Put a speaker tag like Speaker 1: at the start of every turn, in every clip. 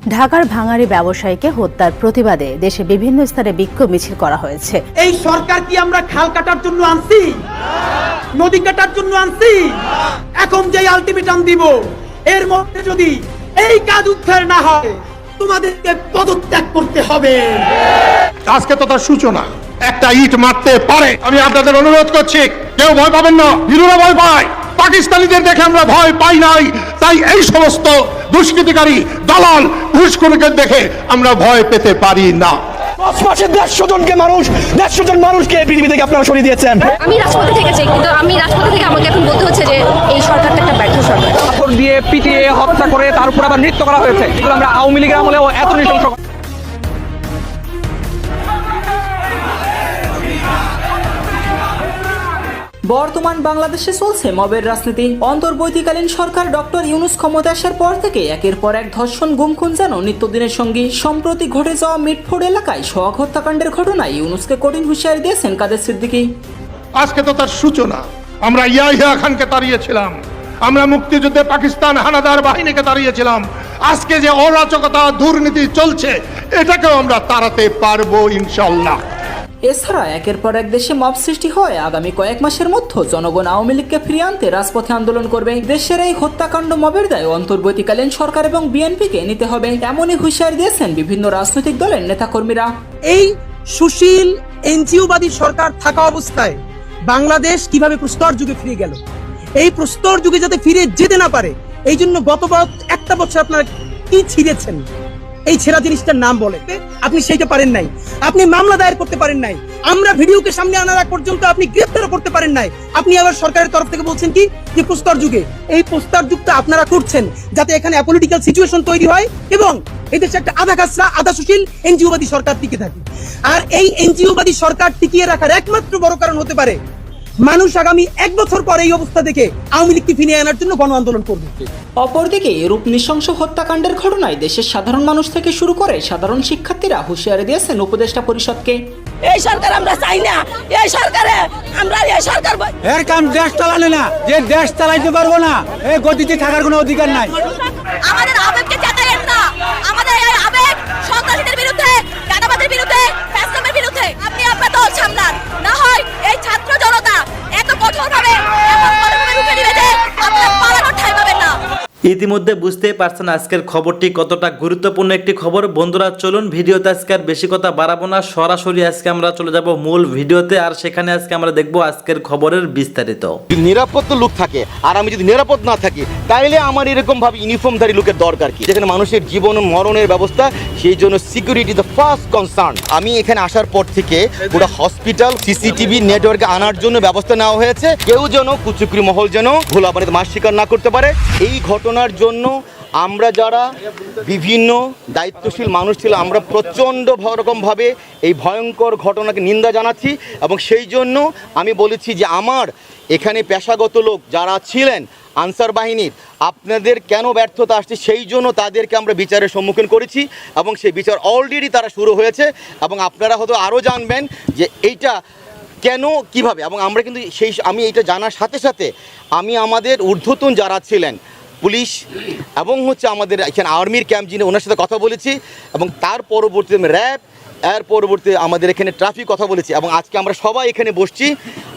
Speaker 1: ঢাকার ভাঙাড়ি ব্যবসায়ীকে হত্যার প্রতিবাদে দেশে বিভিন্ন স্থানে বিক্ষোভ মিছিল করা হয়েছে।
Speaker 2: এই সরকার কি আমরা খাল কাটার জন্য আনছি, নদী কাটার জন্য আনছি? এখন যে আলটিমেটাম দিব, এর মধ্যে যদি এই কাজ উদ্ধার না হয় তোমাদেরকে পদত্যাগ করতে হবে।
Speaker 3: আজকে তো তার সূচনা, একটা ইট মারতে পারে। আমি আপনাদের অনুরোধ করছি, কেউ ভয় পাবেন না, হিরোরা ভয় পায়। পাকিস্তানিদের দেখে আমরা ভয় পাই নাই, তাই এই সমস্ত দুষ্কৃতিকারী দালাল ঘুষখোরদের দেখে আমরা ভয় পেতে পারি না।
Speaker 4: ৫ মাসে ১৫০ জন মানুষকে পৃথিবী থেকে আপনারা সরিয়ে দিয়েছেন।
Speaker 5: আমি রাজপথে থেকেছি, কিন্তু আমি রাজপথে থেকে আমাকে এখন বলতে হচ্ছে যে এই সরকারটা একটা ব্যর্থ সরকার।
Speaker 6: কাপড় দিয়ে পিটিয়ে হত্যা করে তার উপর আবার নৃত্য করা হয়েছে। এগুলো আমরা আওয়ামী লীগের আমলেও এত নৃশংস।
Speaker 7: বর্তমান বাংলাদেশে চলছে মবের রাজনীতি। অন্তর্বর্তীকালীন সরকার ডক্টর ইউনূস ক্ষমতা আসার পর থেকে একের পর এক ধর্ষণ, গুম-খুন যেন নিত্যদিনের সঙ্গী। সম্প্রতি ঘটে যাওয়া মিটফোর্ড এলাকায় সোহাগ হত্যাকাণ্ডের ঘটনায় ইউনূসকে কঠিন হুঁশিয়ারি দিয়েছেন কাদের সিদ্দিকী।
Speaker 3: আজকে তো তার সূচনা। আমরা ইয়াহিয়া খানকে তাড়িয়েছিলাম, আমরা মুক্তিযুদ্ধে পাকিস্তান হানাদার বাহিনীকে তাড়িয়েছিলাম। আজকে যে অরাজকতা, দুর্নীতি চলছে, এটাকেও আমরা তাড়াতে পারবো ইনশাআল্লাহ।
Speaker 7: এছাড়া একের পর এক দেশে মব সৃষ্টি হয়। আগামী কয়েক মাসের মধ্যে জনগণ আওয়ামী লীগকে ফিরিয়ে আনতে রাজপথে আন্দোলন করবে। দেশের এই হত্যাকাণ্ড মবের দায় অন্তর্বর্তীকালীন সরকার এবং বিএনপিকে নিতে হবে, এমনই হুঁশিয়ারি দিয়েছেন বিভিন্ন রাজনৈতিক দলের নেতাকর্মীরা।
Speaker 2: এই সুশীল এনজিওবাদী সরকার থাকা অবস্থায় বাংলাদেশ কিভাবে প্রস্তর যুগে ফিরে গেল, এই প্রস্তর যুগে যাতে ফিরে যেতে না পারে, এই জন্য গত একটা বছর আপনারা কি ছিঁড়েছেন, এই ছেঁড়া জিনিসটার নাম বলে আপনি সেইটা পারেন নাই। আপনি মামলা দায়ের করতে পারেন নাই। আমরা ভিডিওকে সামনে আনার আগ পর্যন্ত আপনি গ্রেফতারও করতে পারেন নাই। আপনি আবার সরকারের তরফ থেকে বলছেন কি যে প্রস্তর যুগে, এই প্রস্তর যুগটা আপনারা করছেন যাতে এখানে পলিটিক্যাল সিচুয়েশন তৈরি হয় এবং এদেশে একটা আধা কাঁচরা, আধা সুশীল এনজিওবাদী সরকার টিকে থাকে। আর এই এনজিওবাদী সরকার টিকিয়ে রাখার একমাত্র বড় কারণ হতে পারে মানুষ আগামী 1 বছর পরে এই অবস্থা দেখে আওয়ামী লীগকে ফিরিয়ে আনার জন্য গণ আন্দোলন করবে।
Speaker 7: অপরদিকে এরূপ নৃশংস হত্যাকাণ্ডের ঘটনায় দেশের সাধারণ মানুষ থেকে শুরু করে সাধারণ শিক্ষার্থীরা হুঁশিয়ারি দিয়েছেন উপদেষ্টা পরিষদকে।
Speaker 8: এই সরকার আমরা চাই না, এই সরকারে আমরা এই সরকার
Speaker 4: এর কাম দেশ চালানো না, যে দেশ চালাইতে পারবো না, এই গতিতে থাকার কোনো অধিকার নাই।
Speaker 8: আমাদের আবেগকে চেতায়েন না, আমাদের এই আবেগ সন্ত্রাসীদের বিরুদ্ধে, চাঁদাবাজের বিরুদ্ধে, ফ্যাসিজমের বিরুদ্ধে। আপনি আপনার দল সামলান, না হয় এই ছাত্র জনতা এত কঠোরভাবে এমন পদক্ষেপ রুখে দিবে যে আপনারা পালানোর ঠাঁই পাবেন না।
Speaker 9: ইতিমধ্যে বুঝতেই পারছেন আজকের খবরটি কতটা গুরুত্বপূর্ণ একটি খবর। বন্ধুরা চলুন ভিডিওতে আজকে আর বেশি কথা বাড়াবো না, সরাসরি আজকে আমরা চলে যাব মূল ভিডিওতে। আর সেখানে আজকে আমরা দেখব আজকের খবরের বিস্তারিত।
Speaker 10: নিরাপদ লোক থাকে আর আমি যদি নিরাপদ না থাকি, তাইলে আমার এরকম ভাবে ইউনিফর্মধারী লোকের দরকার কি? যেখানে মানুষের জীবন মরণের ব্যবস্থা, সেই জন্য সিকিউরিটি দ্য ফার্স্ট কনসার্ন। আমি এখানে আসার পর থেকে পুরো হসপিটাল সিসিটিভি নেটওয়ার্কে আনার জন্য ব্যবস্থা নেওয়া হয়েছে। কেউ যেন কুচুকরি মহল যেন ভোলাবাড়িতে মাছ শিকার না করতে পারে। এই ঘটনার জন্য আমরা যারা বিভিন্ন দায়িত্বশীল মানুষ ছিল, আমরা প্রচণ্ড রকমভাবে এই ভয়ঙ্কর ঘটনাকে নিন্দা জানাচ্ছি। এবং সেই জন্য আমি বলেছি যে আমার এখানে পেশাগত লোক যারা ছিলেন আনসার বাহিনীর, আপনাদের কেন ব্যর্থতা আসছে, সেই জন্য তাদেরকে আমরা বিচারের সম্মুখীন করেছি এবং সেই বিচার অলরেডি তারা শুরু হয়েছে। এবং আপনারা হয়তো আরও জানবেন যে এইটা কেন কিভাবে। এবং আমরা কিন্তু আমি এইটা জানার সাথে সাথে আমি আমাদের ঊর্ধ্বতন যারা ছিলেন পুলিশ এবং আমাদের এখানে আর্মির ক্যাম্প যিনি, ওনার সাথে কথা বলেছি। এবং তার পরবর্তীতে র্যাব, এর পরবর্তীতে আমাদের এখানে ট্রাফিক কথা বলেছি। এবং আজকে আমরা সবাই এখানে বসছি,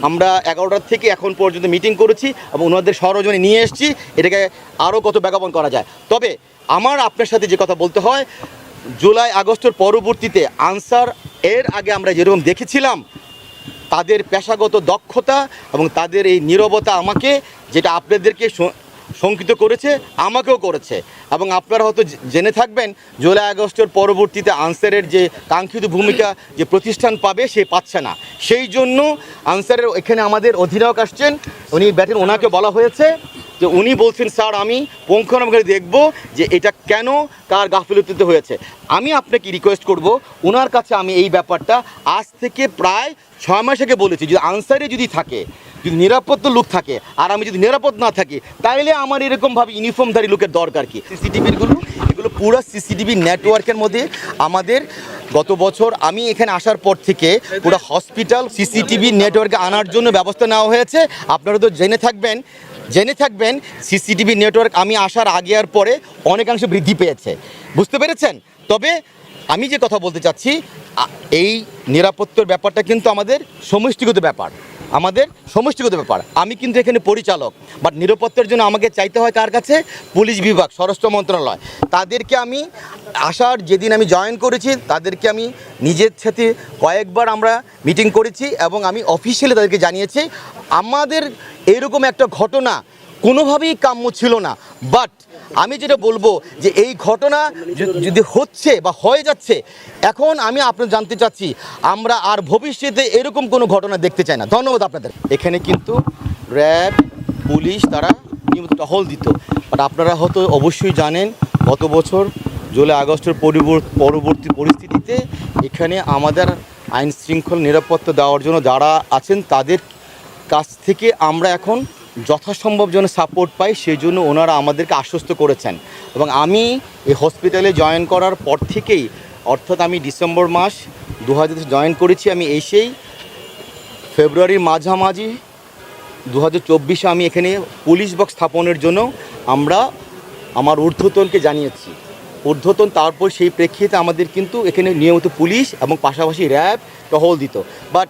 Speaker 10: আমরা 11টার থেকে এখন পর্যন্ত মিটিং করেছি এবং ওনাদের সরজনে নিয়ে এসেছি এটাকে আরও কত ব্যাকআপ করা যায়। তবে আমার আপনার সাথে যে কথা বলতে হয়, জুলাই আগস্টের পরবর্তীতে আনসার এর আগে আমরা যেরকম দেখেছিলাম, তাদের পেশাগত দক্ষতা এবং তাদের এই নীরবতা আমাকে, যেটা আপনাদেরকে শঙ্কিত করেছে, আমাকেও করেছে। এবং আপনারা হয়তো জেনে থাকবেন জুলাই আগস্টের পরবর্তীতে আনসারের যে কাঙ্ক্ষিত ভূমিকা যে প্রতিষ্ঠান পাবে সে পাচ্ছে না। সেই জন্য আনসারের এখানে আমাদের অধিনায়ক আসছেন, উনি ব্যাটেন, ওনাকে বলা হয়েছে যে উনি বলছেন স্যার আমি পুঙ্খানুপুঙ্খভাবে দেখব যে এটা কেন কার গাফিলতিতে হয়েছে। আমি আপনাকে রিকোয়েস্ট করব, ওনার কাছে আমি এই ব্যাপারটা আজ থেকে প্রায় 6 মাস আগে বলেছি, যদি আনসারে যদি থাকে, যদি নিরাপদ লোক থাকে আর আমি যদি নিরাপদ না থাকি, তাইলে আমার এরকমভাবে ইউনিফর্মধারী লোকের দরকার কি? এগুলো পুরো সিসিটিভি নেটওয়ার্কের মধ্যে আমাদের গত বছর আমি এখানে আসার পর থেকে পুরো হসপিটাল সিসিটিভি নেটওয়ার্কে আনার জন্য ব্যবস্থা নেওয়া হয়েছে। আপনারা তো জেনে থাকবেন জেনে থাকবেন সিসিটিভি নেটওয়ার্ক আমি আসার আগে আর পরে অনেকাংশে বৃদ্ধি পেয়েছে, বুঝতে পেরেছেন। তবে আমি যে কথা বলতে চাচ্ছি, এই নিরাপত্তার ব্যাপারটা কিন্তু আমাদের সমষ্টিগত ব্যাপার, আমি কিন্তু এখানে পরিচালক, বাট নিরাপত্তার জন্য আমাকে চাইতে হয় কার কাছে? পুলিশ বিভাগ, স্বরাষ্ট্র মন্ত্রণালয়। তাদেরকে আমি আসার যেদিন আমি জয়েন করেছি তাদেরকে আমি নিজের সাথে কয়েকবার আমরা মিটিং করেছি এবং আমি অফিসিয়ালি তাদেরকে জানিয়েছি আমাদের এরকম একটা ঘটনা কোনোভাবেই কাম্য ছিল না। বাট আমি যেটা বলবো যে এই ঘটনা যদি হচ্ছে বা হয়ে যাচ্ছে, এখন আমি আপনার জানতে চাচ্ছি আমরা আর ভবিষ্যতে এরকম কোনো ঘটনা দেখতে চাই না। ধন্যবাদ আপনাদের। এখানে কিন্তু র্যাব, পুলিশ তারা নিয়মিত টহল দিত, বাট আপনারা হয়তো অবশ্যই জানেন গত বছর জুলাই আগস্টের পরবর্তী পরিস্থিতিতে এখানে আমাদের আইন শৃঙ্খলা নিরাপত্তা দেওয়ার জন্য যারা আছেন তাদের কাছ থেকে আমরা এখন যথাসম্ভব যেন সাপোর্ট পাই, সেই জন্য ওনারা আমাদেরকে আশ্বস্ত করেছেন। এবং আমি এই হসপিটালে জয়েন করার পর থেকেই, অর্থাৎ আমি ডিসেম্বর মাস 2000 জয়েন করেছি, আমি এসেই ফেব্রুয়ারির মাঝামাঝি 2024 আমি এখানে পুলিশ বক্স স্থাপনের জন্য আমরা আমার ঊর্ধ্বতনকে জানিয়েছি। তারপর সেই প্রেক্ষিতে আমাদের কিন্তু এখানে নিয়মিত পুলিশ এবং পাশাপাশি র্যাব টহল দিত। বাট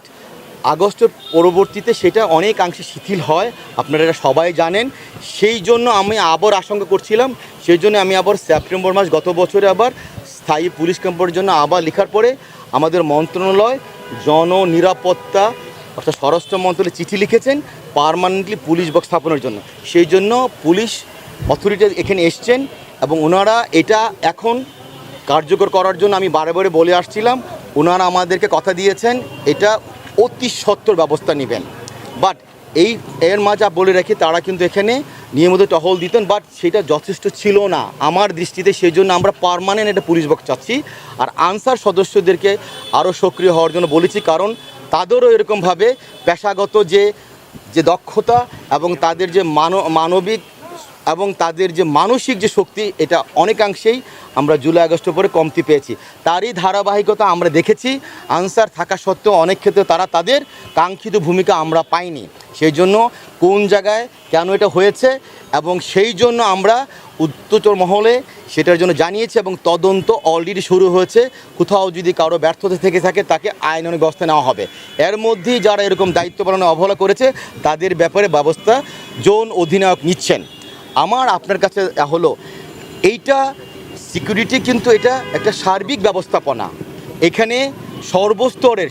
Speaker 10: আগস্টের পরবর্তীতে সেটা অনেকাংশে শিথিল হয়, আপনারা এটা সবাই জানেন। সেই জন্য আমি আবার আশঙ্কা করছিলাম, সেই জন্য আমি আবার সেপ্টেম্বর মাস গত বছরে আবার স্থায়ী পুলিশ ক্যাম্পের জন্য আবার লেখার পরে আমাদের মন্ত্রণালয় জননিরাপত্তা অর্থাৎ স্বরাষ্ট্র মন্ত্রণালয়ে চিঠি লিখেছেন পার্মানেন্টলি পুলিশ বক্স স্থাপনের জন্য। সেই জন্য পুলিশ অথরিটি এখানে এসছেন এবং ওনারা এটা এখন কার্যকর করার জন্য আমি বারে বারে বলে আসছিলাম, ওনারা আমাদেরকে কথা দিয়েছেন এটা অতি সত্বর ব্যবস্থা নেবেন। বাট এর মাঝে বলে রাখি তারা কিন্তু এখানে নিয়মিত টহল দিতেন, বাট সেটা যথেষ্ট ছিল না আমার দৃষ্টিতে। সেই জন্য আমরা পার্মানেন্ট একটা পুলিশ বক্স চাচ্ছি। আর আনসার সদস্যদেরকে আরও সক্রিয় হওয়ার জন্য বলেছি, কারণ তাদেরও এরকমভাবে পেশাগত যে দক্ষতা এবং তাদের যে মানবিক এবং তাদের যে মানসিক যে শক্তি, এটা অনেকাংশেই আমরা জুলাই আগস্টের পরে কমতি পেয়েছি। তারই ধারাবাহিকতা আমরা দেখেছি। আনসার থাকা সত্ত্বেও অনেক ক্ষেত্রে তারা তাদের কাঙ্ক্ষিত ভূমিকা আমরা পাইনি। সেই জন্য কোন জায়গায় কেন এটা হয়েছে এবং সেই জন্য আমরা উচ্চতর মহলে সেটার জন্য জানিয়েছি এবং তদন্ত অলরেডি শুরু হয়েছে। কোথাও যদি কারো ব্যর্থতা থেকে থাকে তাকে আইনানুগ ব্যবস্থা নেওয়া হবে। এর মধ্যেই যারা এরকম দায়িত্ব পালনে অবহেলা করেছে তাদের ব্যাপারে ব্যবস্থা জোন অধিনায়ক নিচ্ছেন। আমার আপনার কাছে হলো এইটা সিকিউরিটি, কিন্তু এটা একটা সার্বিক ব্যবস্থাপনা। এখানে সর্বস্তরের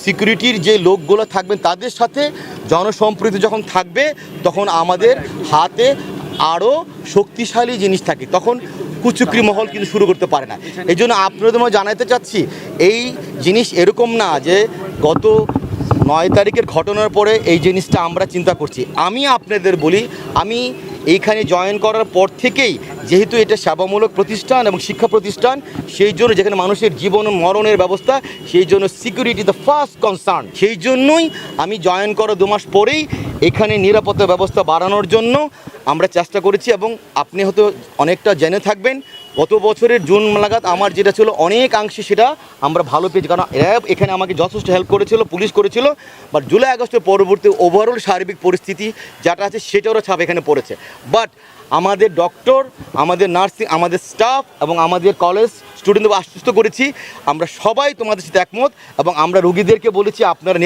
Speaker 10: সিকিউরিটির যে লোকগুলো থাকবেন তাদের সাথে জনসম্প্রীতি যখন থাকবে তখন আমাদের হাতে আরও শক্তিশালী জিনিস থাকে, তখন কুচুকরি মহল কিন্তু শুরু করতে পারে না। এই জন্য আপনাদের জানাতে চাচ্ছি এই জিনিস এরকম না যে গত 9 তারিখের ঘটনার পরে এই জিনিসটা আমরা চিন্তা করছি। আমি আপনাদের বলি, আমি এইখানে জয়েন করার পর থেকেই যেহেতু এটা সেবামূলক প্রতিষ্ঠান এবং শিক্ষা প্রতিষ্ঠান, সেই জন্য যেখানে মানুষের জীবন ও মরণের ব্যবস্থা, সেই জন্য সিকিউরিটি দ্য ফার্স্ট কনসার্ন। সেই জন্যই আমি জয়েন করার 2 মাস পরেই এখানে নিরাপত্তা ব্যবস্থা বাড়ানোর জন্য আমরা চেষ্টা করেছি। এবং আপনি হয়তো অনেকটা জেনে থাকবেন গত বছরের জুন নাগাদ আমার যেটা ছিল অনেকাংশে সেটা আমরা ভালো পেয়েছি, কারণ র্যাব এখানে আমাকে যথেষ্ট হেল্প করেছিল, পুলিশ করেছিল। বাট জুলাই আগস্টের পরবর্তী ওভারঅল সার্বিক পরিস্থিতি যেটা আছে সেটারও ছাপ এখানে পড়েছে। বাট আমাদের ডক্টর, আমাদের নার্সিং, আমাদের স্টাফ এবং আমাদের কলেজ স্টুডেন্টদের আশ্বস্ত করেছি আমরা সবাই তোমাদের সাথে একমত এবং আমরা রোগীদেরকে বলেছি আপনারা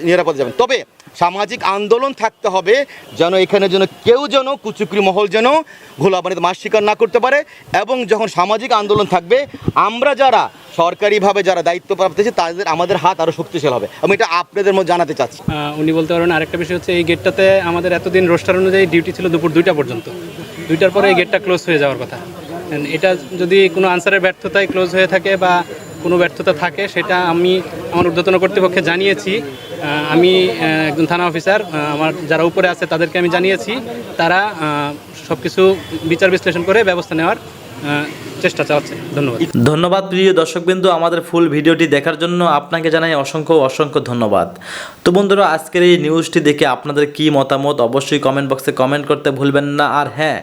Speaker 10: নিরাপদে যাবেন। তবে সামাজিক আন্দোলন থাকতে হবে যেন এখানে কেউ কুচুকরি মহল ঘোলাবানিতে মাছ শিকার না করতে পারে। এবং যখন সামাজিক আন্দোলন থাকবে আমরা যারা সরকারিভাবে যারা দায়িত্বপ্রাপ্ত আছে তাদের আমাদের হাত আরও শক্তিশালী হবে। আমি এটা আপনাদের মধ্যে জানাতে চাচ্ছি।
Speaker 11: উনি বলতে পারবেন আরেকটা বিষয় হচ্ছে এই গেটটাতে আমাদের এতদিন রোস্টার অনুযায়ী ডিউটি ছিল দুপুর 2টা পর্যন্ত। 2টার পরে এই গেটটা ক্লোজ হয়ে যাওয়ার কথা। এটা যদি কোনো আনসারের ব্যর্থতায় ক্লোজ হয়ে থাকে বা কোনো ব্যর্থতা থাকে সেটা আমি আমার ঊর্ধ্বতন কর্তৃপক্ষে জানিয়েছি। আমি একজন থানা অফিসার, আমার যারা উপরে আছে তাদেরকে আমি জানিয়েছি। তারা সব কিছু বিচার বিশ্লেষণ করে ব্যবস্থা নেওয়ার চেষ্টা চালাচ্ছে।
Speaker 9: ধন্যবাদ প্রিয় দর্শকবৃন্দ, আমাদের ফুল ভিডিওটি দেখার জন্য আপনাকে জানাই অসংখ্য ধন্যবাদ। তো বন্ধুরা, আজকের এই নিউজটি দেখে আপনাদের কি মতামত অবশ্যই কমেন্ট বক্সে কমেন্ট করতে ভুলবেন না। আর হ্যাঁ,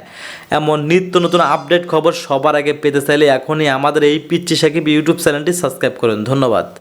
Speaker 9: এমন নিত্য নতুন আপডেট খবর সবার আগে পেতে চাইলে এখনই আমাদের এই পিচ্চি সাকিব ইউটিউব চ্যানেলটি সাবস্ক্রাইব করুন। ধন্যবাদ।